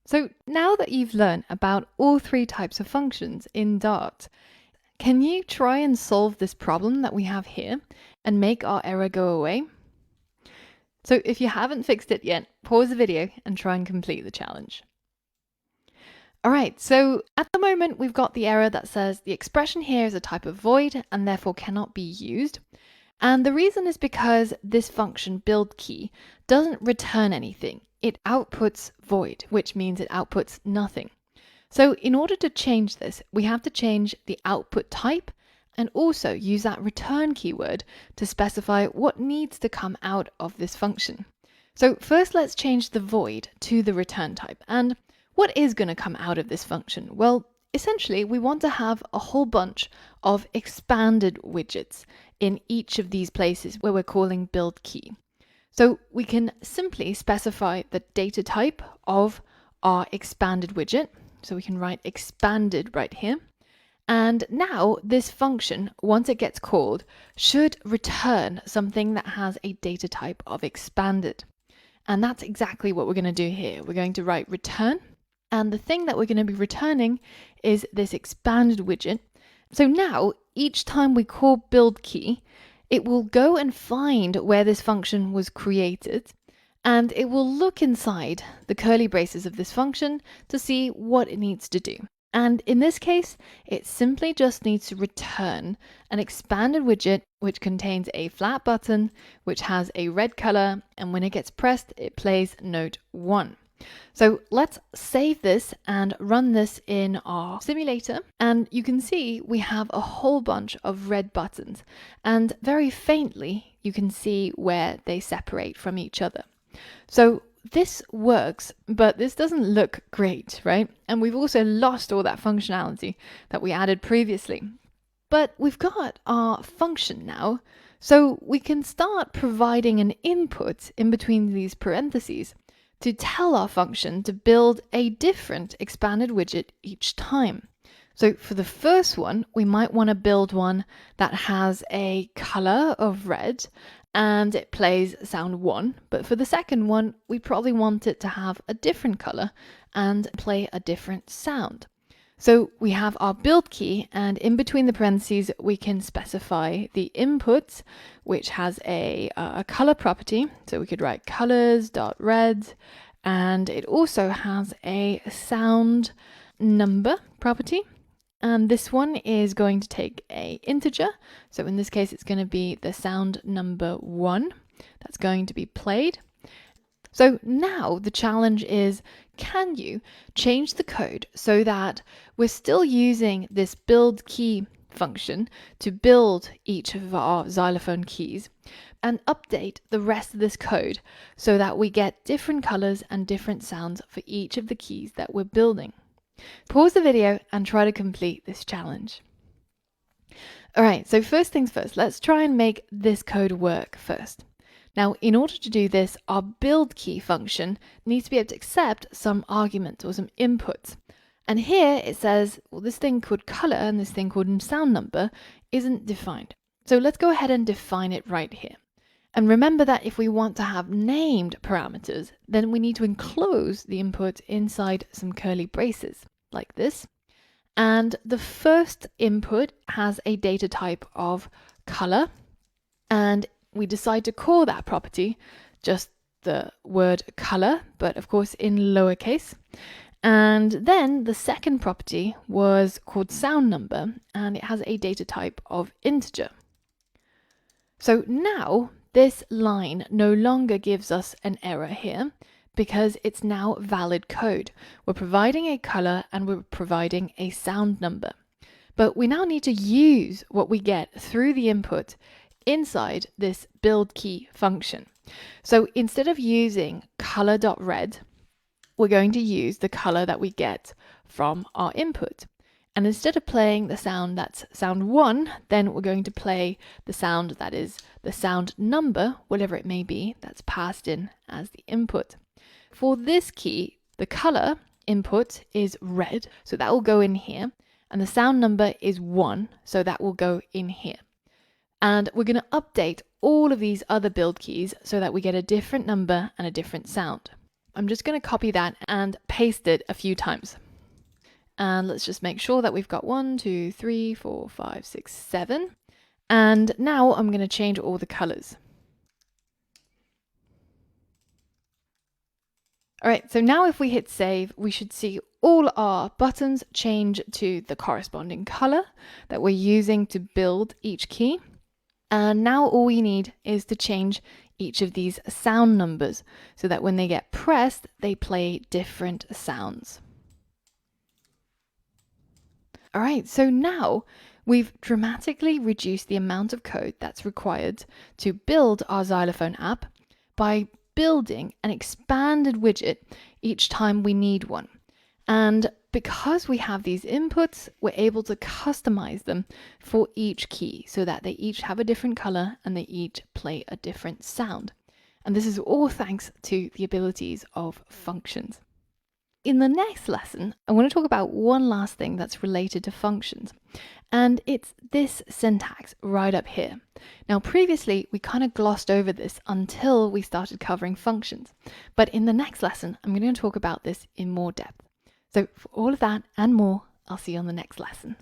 So now that you've learned about all three types of functions in Dart, can you try and solve this problem that we have here and make our error go away? So if you haven't fixed it yet, pause the video and try and complete the challenge. All right, so at the moment we've got the error that says the expression here is a type of void and therefore cannot be used. And the reason is because this function build key doesn't return anything. It outputs void, which means it outputs nothing. So in order to change this, we have to change the output type and also use that return keyword to specify what needs to come out of this function. So first let's change the void to the return type. And what is going to come out of this function? Well, essentially we want to have a whole bunch of expanded widgets in each of these places where we're calling build key. So we can simply specify the data type of our expanded widget. So we can write expanded right here. And now this function, once it gets called, should return something that has a data type of expanded. And that's exactly what we're going to do here. We're going to write return. And the thing that we're going to be returning is this expanded widget. So now each time we call build key, it will go and find where this function was created, and it will look inside the curly braces of this function to see what it needs to do. And in this case, it simply just needs to return an expanded widget which contains a flat button which has a red color, and when it gets pressed, it plays note 1. So let's save this and run this in our simulator. And you can see we have a whole bunch of red buttons, and very faintly you can see where they separate from each other. So this works, but this doesn't look great, right? And we've also lost all that functionality that we added previously. But we've got our function now, so we can start providing an input in between these parentheses to tell our function to build a different expanded widget each time. So for the first one, we might want to build one that has a color of red and it plays sound 1. But for the second one, we probably want it to have a different color and play a different sound. So we have our build key, and in between the parentheses, we can specify the input, which has a color property. So we could write colors.red, and it also has a sound number property. And this one is going to take an integer. So in this case, it's going to be the sound number 1 that's going to be played. So now the challenge is, can you change the code so that we're still using this build key function to build each of our xylophone keys, and update the rest of this code so that we get different colors and different sounds for each of the keys that we're building? Pause the video and try to complete this challenge. All right, so first things first, let's try and make this code work first. Now, in order to do this, our build key function needs to be able to accept some arguments or some inputs. And here it says, well, this thing called color and this thing called sound number isn't defined. So let's go ahead and define it right here. And remember that if we want to have named parameters, then we need to enclose the input inside some curly braces like this. And the first input has a data type of color, and we decide to call that property just the word color, but of course in lowercase. And then the second property was called sound number, and it has a data type of integer. So now this line no longer gives us an error here because it's now valid code. We're providing a color and we're providing a sound number. But we now need to use what we get through the input inside this build key function. So instead of using color.red, we're going to use the color that we get from our input. And instead of playing the sound that's sound 1, then we're going to play the sound that is the sound number, whatever it may be, that's passed in as the input. For this key, the color input is red, so that will go in here. And the sound number is 1, so that will go in here. And we're going to update all of these other build keys so that we get a different number and a different sound. I'm just going to copy that and paste it a few times. And let's just make sure that we've got 1, 2, 3, 4, 5, 6, 7. And now I'm going to change all the colors. All right, so now if we hit save, we should see all our buttons change to the corresponding color that we're using to build each key. And now all we need is to change each of these sound numbers so that when they get pressed, they play different sounds. All right, so now we've dramatically reduced the amount of code that's required to build our xylophone app by building an expanded widget each time we need one. And because we have these inputs, we're able to customize them for each key so that they each have a different color and they each play a different sound. And this is all thanks to the abilities of functions. In the next lesson, I want to talk about one last thing that's related to functions, and it's this syntax right up here. Now, previously, we kind of glossed over this until we started covering functions, but in the next lesson, I'm going to talk about this in more depth. So for all of that and more, I'll see you on the next lesson.